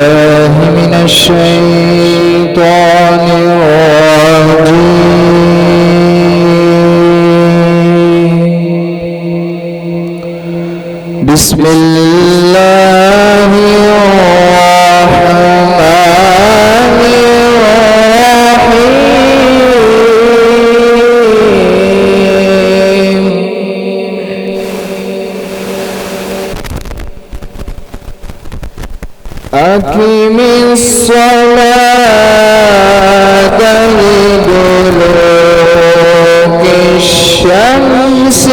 من الشيطان الرجيم. بسم الله الرحمن الرحيم. أقم الصلاة لدلوك الشمس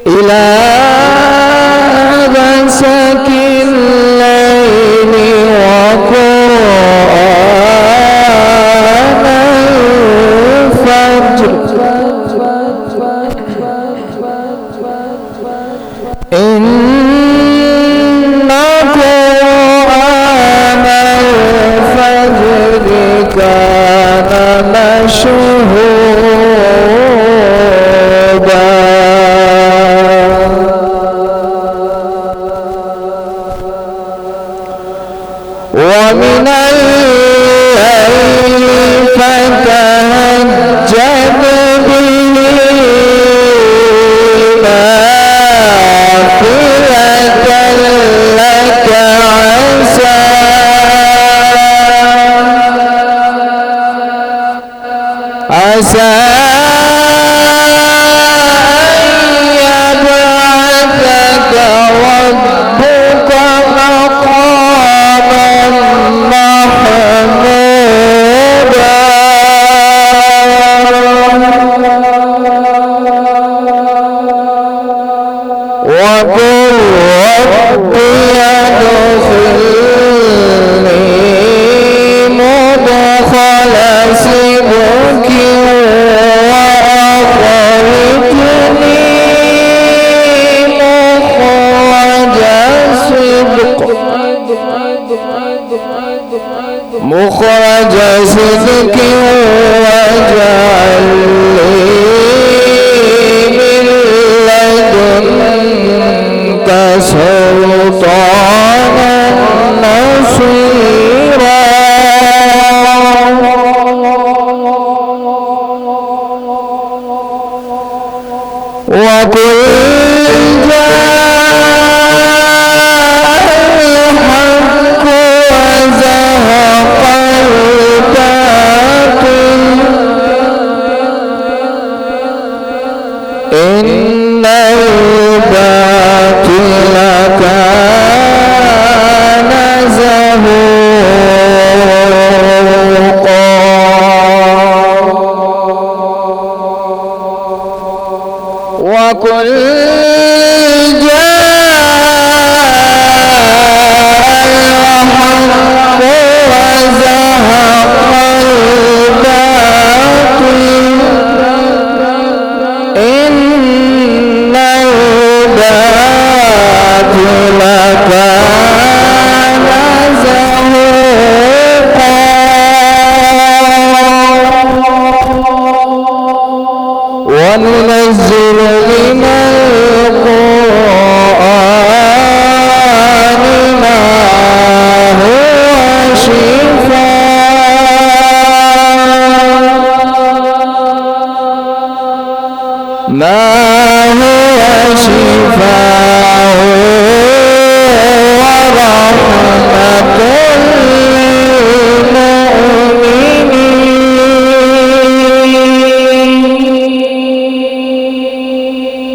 إلى غسق الليل وقرآن الفجر إن قرآن الفجر كان مشهودا. ومن الليل فتهجد به نافلة لك عسى أن يبعثك ربك مقاما محمودا. وقل رب ادخلني مدخل صدق وأخرجني مخرج صدق واجعل لي من لدنك سلطانا نصيرا. وقل إن الباطل كان زهوقا. وقل جاء الحق وزهق الباطل إن الباطل كان زهوقا. وننزل من القرآن ما هو شفاء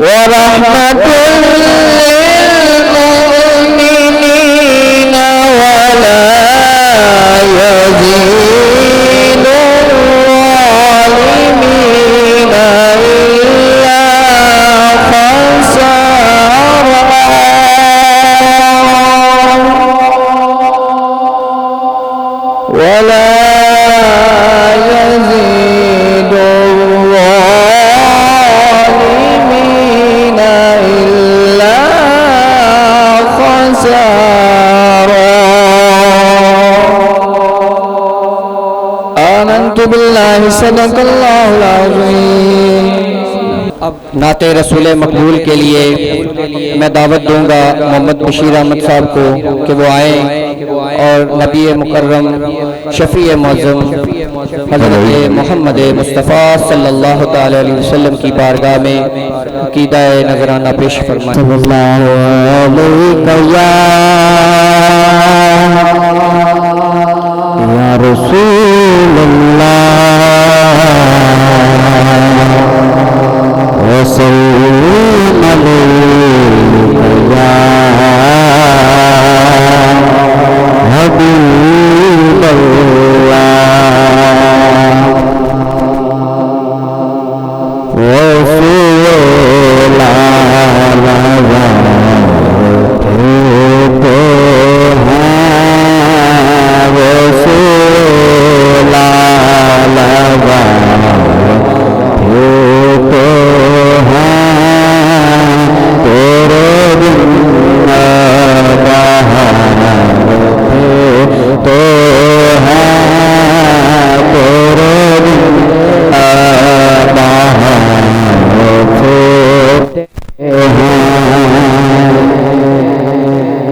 ورحمة للمؤمنين ولا يزيد الظالمين إلا ولا يزيد الظالمين إلا اللہ صدق اللہ العظیم۔ اب نعت رسول مقبول کے لیے میں دعوت دوں گا محمد بشیر احمد صاحب کو کہ وہ آئیں اور نبی مکرم شفیع معظم حضرت محمد مصطفیٰ صلی اللہ تعالی علیہ وسلم کی بارگاہ میں عقیدہ نذرانہ پیش فرمائیں۔ صلی اللہ علیہ یا رسول اللہ وسلم علیک یا حبیب اللہ رسول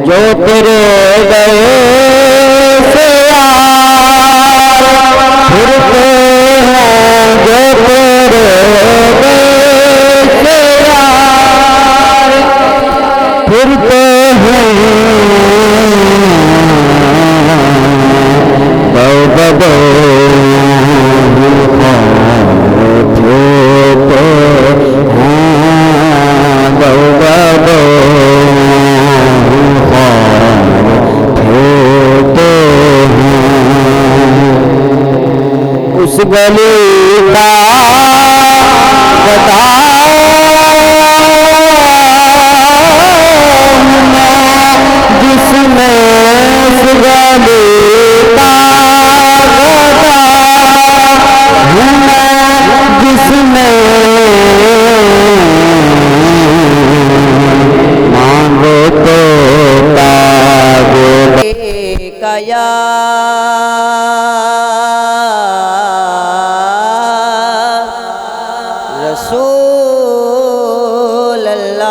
جو تیرے گئے سے یار پھرتے ہیں، جو تیرے گئے سے یار پھرتے ہیں، دو بدو اس گلی کا جس میں اس گلی کا جس میں مانگو تو یا رسول اللہ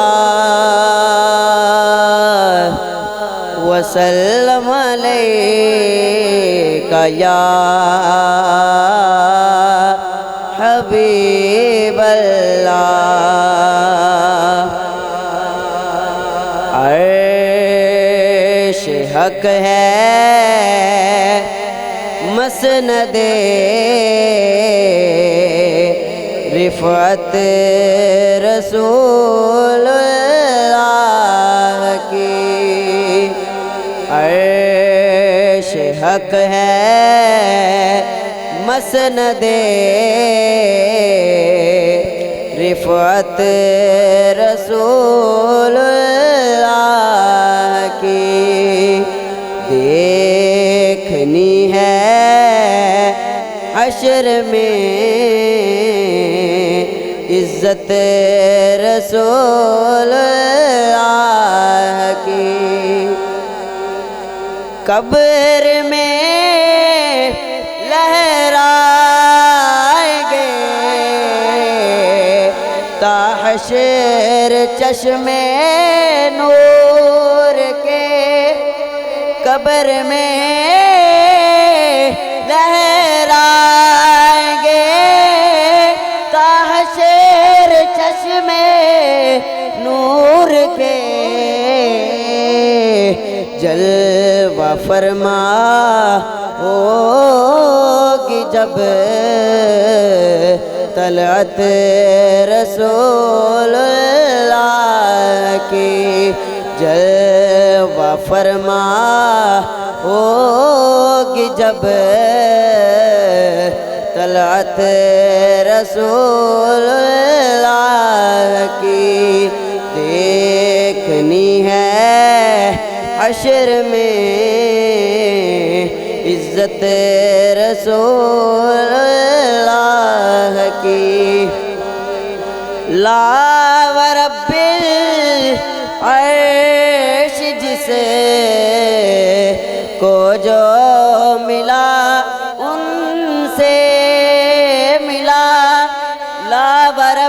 وسلم علیک یا حبیب اللہ۔ عرش حق ہے مسند رفعت رسول اللہ کی، عرش حق ہے مسند رفعت رسول اللہ کی، دیکھنی ہے حشر میں عزت رسول اللہ کی، قبر میں لہرائیں گے تا حشر چشم نور کے، قبر میں لہرائیں گے تا حشر چشم نور کے، جلوہ فرما ہوگی جب طلعت رسول اللہ کی، جلوہ فرما ہوگی جب طلعت رسول اللہ کی، دیکھنی ہے حشر میں عزت رسول اللہ کی، لا ورب العرش جسے کو جو ملا ان سے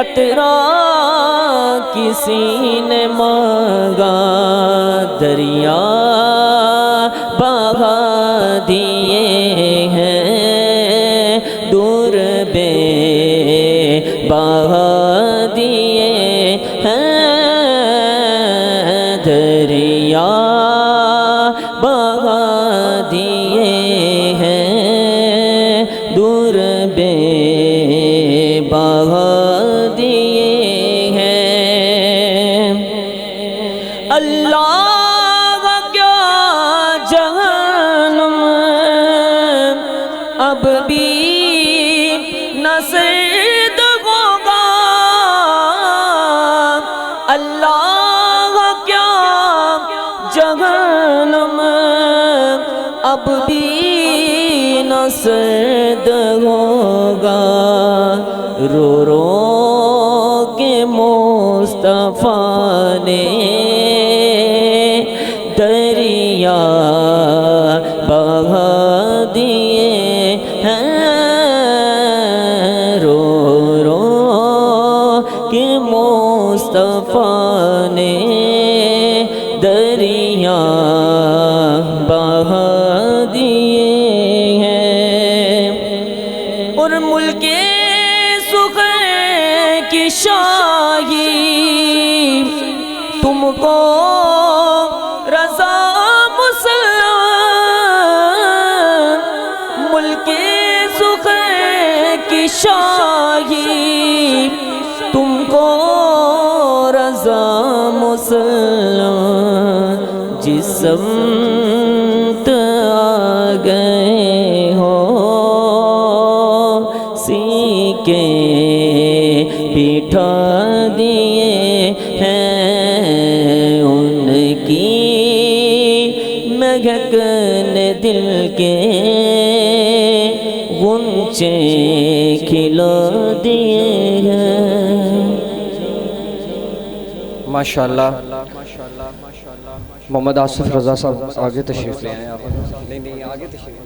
قطرہ کسی نے مانگا دریا بہا دیے ہیں، دور بے بہا دیے ہیں، دریا بہا دیے ہیں، دور بے بہا دیے ہیں۔ اللہ کیا جہنم اب بھی نہ سرد ہوگا، اللہ کیا جہنم اب بھی نہ سرد ہوگا، رو رو کے مصطفیٰ نے دریا بہا دیے ہیں، رو رو کے مصطفیٰ نے دریا بہا دیے ہیں۔ اور ملک سخن کی شاہی تم کو رضا مسلم، ملک سخن کی شاہی تم کو رضا مسلم، جس سمت آ گئے ہو سیکے بٹھا دیے ہیں، ان کی مہکنے دل کے غنچے کھلا دیے ہیں۔ ماشاءاللہ محمد آصف رضا صاحب آگے تشریف لے آئیں آپ۔ نہیں آگے تشریف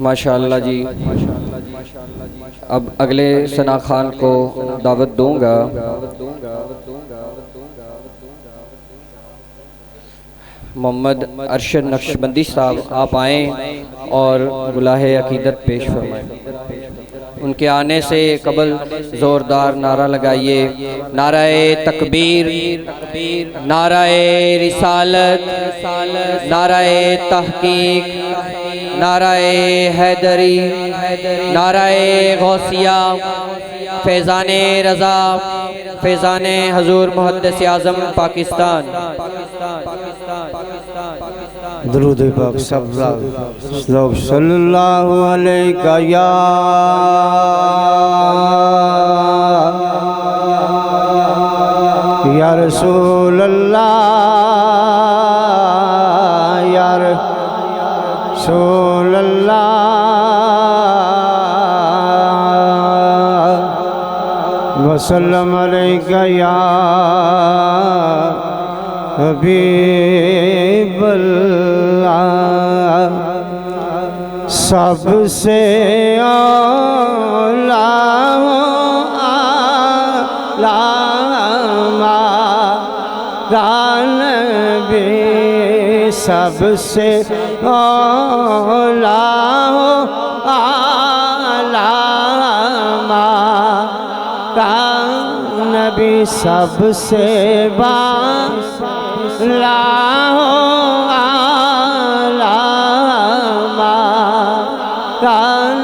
ماشاءاللہ جی۔ اب اگلے ثنا خان کو دعوت دوں گا، محمد ارشد نقشبندی صاحب آپ آئیں اور گلاہ عقیدت پیش فرمائیں۔ ان کے آنے سے قبل زوردار نعرہ لگائیے، نعرہ تکبیر، نعرہ رسالت، نعرہ تحقیق، نعرہ حیدری، نعرہ غوثیہ، فیضان رضا، فیضان حضور محدث اعظم پاکستان۔ درود پاک صلی اللہ علیہ یا رسول اللہ، یا رسول اللہ، وسلم علیکہ یا حبیب اللہ، سب سے اعلیٰ نبی، سب سے اعلیٰ نبی، سب سے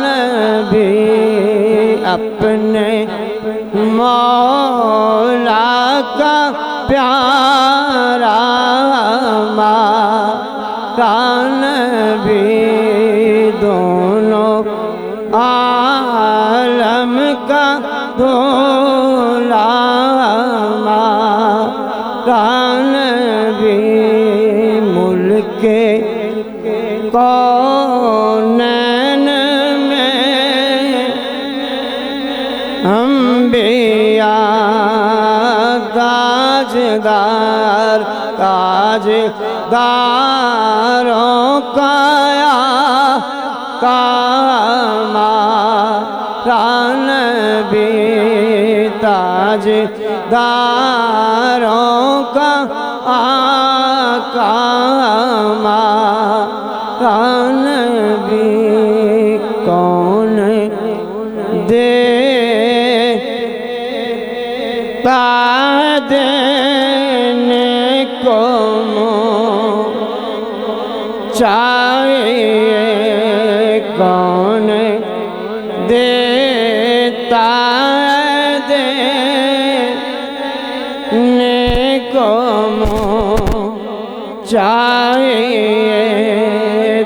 نبی، اپنے مولا کا پیارا نبی، دونوں عالم کا دولا نبی، ملک کونین میں انبیاء تاجداروں کا کام تاجداروں کا آقا ہمارا نبی کون دیتا دینے کو چاہیے کون دیتا دینے کو چاہیے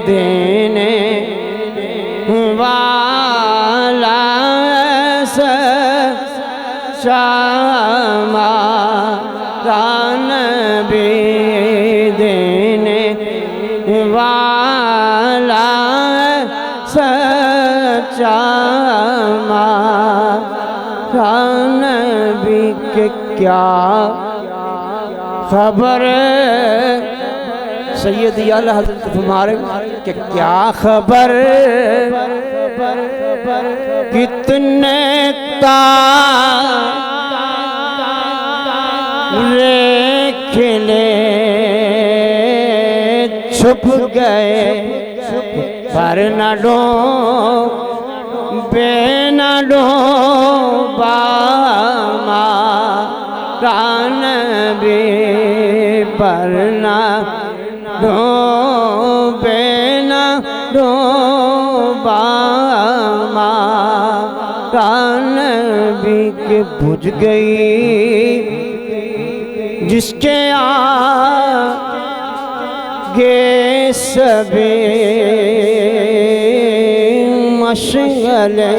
دینے والا سچا ہمارا نبی دینے والا سچا ہمارا نبی کہ کیا خبر سیدی اعلی حضرت ہمارے کہ کیا خبر کتنے تارے کھلے چھپ گئے پر نہ ڈوبے نہ ڈوبا ہمارا نبی پر نہ ڈوبے نہ ڈوبا ہمارا نبی کہ بجھ گئی جس کے آگے سبھی مشغلے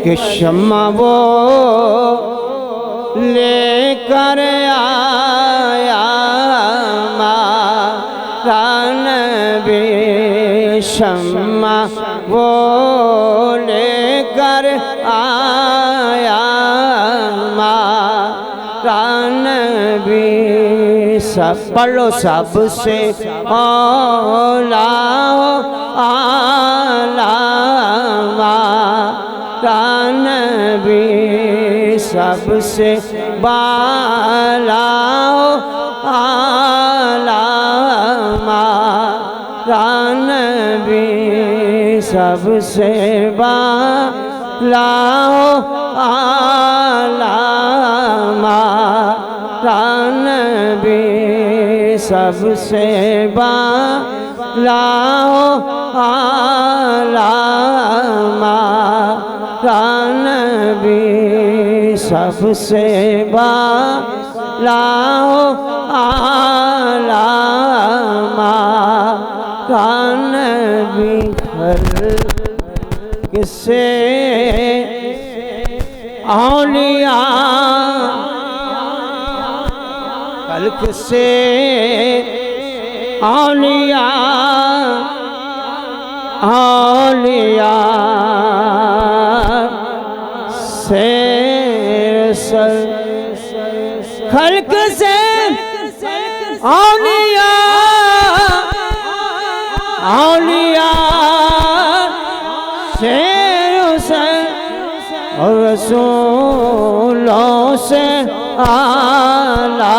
کہ شمع وہ لے کر آیا ہمارا نبی شمع وہ لے کر آیا ہمارا نبی سب پڑھو سب سے اولا ہمارا نبی سب سے بالا ہمارا نبی سب سے بالا ہمارا نبی سب سے بالا ہمارا نبی سب سے بالا ہمارا نبی خلق سے اولیاء خلق سے اولیاء سے رسل خلق سے اولیاء سے رسل اور رسولوں سے اعلیٰ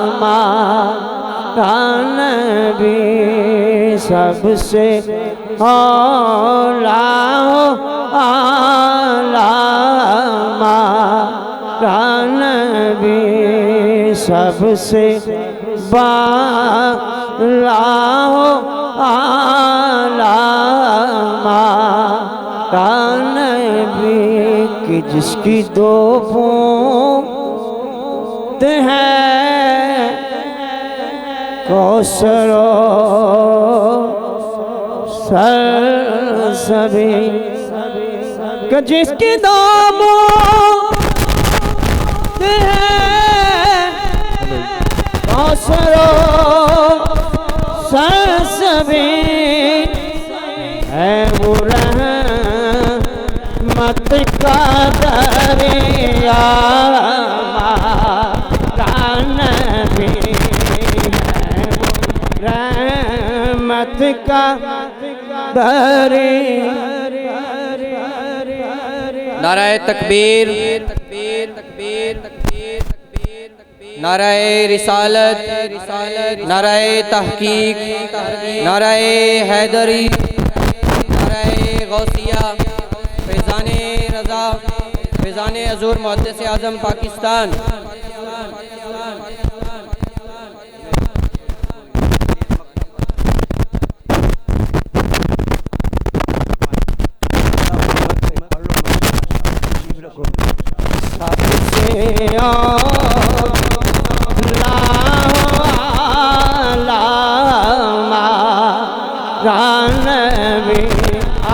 ہمارا نبی سب سے اولیاء ہمارا نبی سب سے بالا ہمارا نبی کہ جس کی دو بوند ہے کوثر و سرسبی کہ جس کی دو بوند ہے کوثر و سرسبی ہے وہ رحمت کا دریا ہمارا نبی ہے وہ رحمت کا دریا نعرہ تکبیر نعرہ رسالت، نعرہ تحقیق، نعرہ حیدری، نعرہ غوثیہ، فیضان رضا، فیضان حضور محدث اعظم پاکستان۔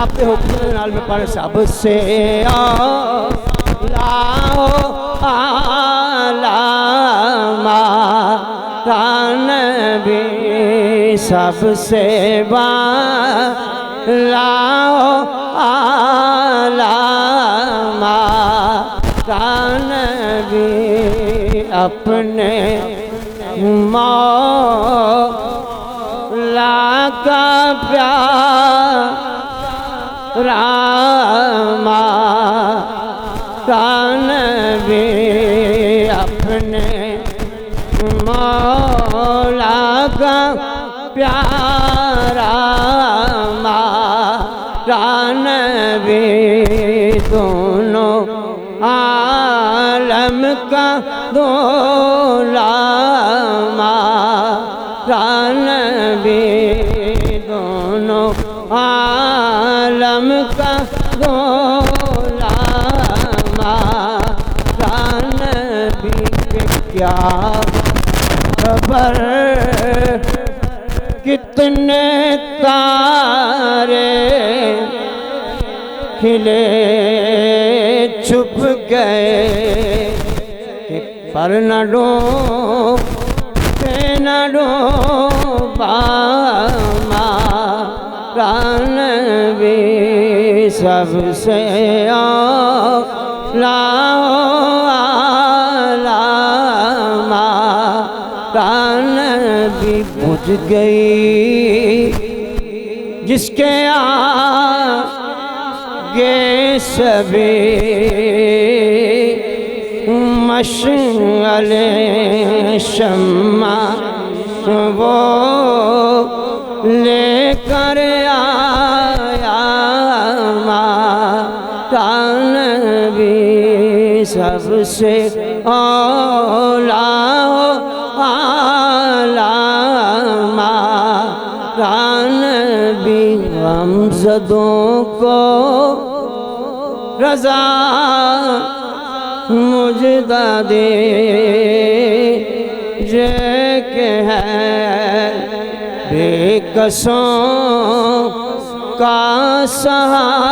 آپ کے حکم نال میں پڑھ سب سے اعلیٰ نبی، سب سے نبی، اپنے مولا کا پیارا نبی، اپنے مولا کا پیارا نبی، دونوں عالم کا نبی، دونوں عالم کا نبی، کیا خبر کتنے تارے کھلے چھپ گئے، پر نہ ڈوبے نہ ڈوبا ہمارا نبی، سب سے اعلیٰ نبی، بجھ گئی جس کے آگے سبھی مشعلِ شمع، وہ لے کر آیا ہمارا نبی، سب سے اعلیٰ نبی، غمزدوں کو رضا مجدہ دے کہ ہے بے کسوں کا سہارا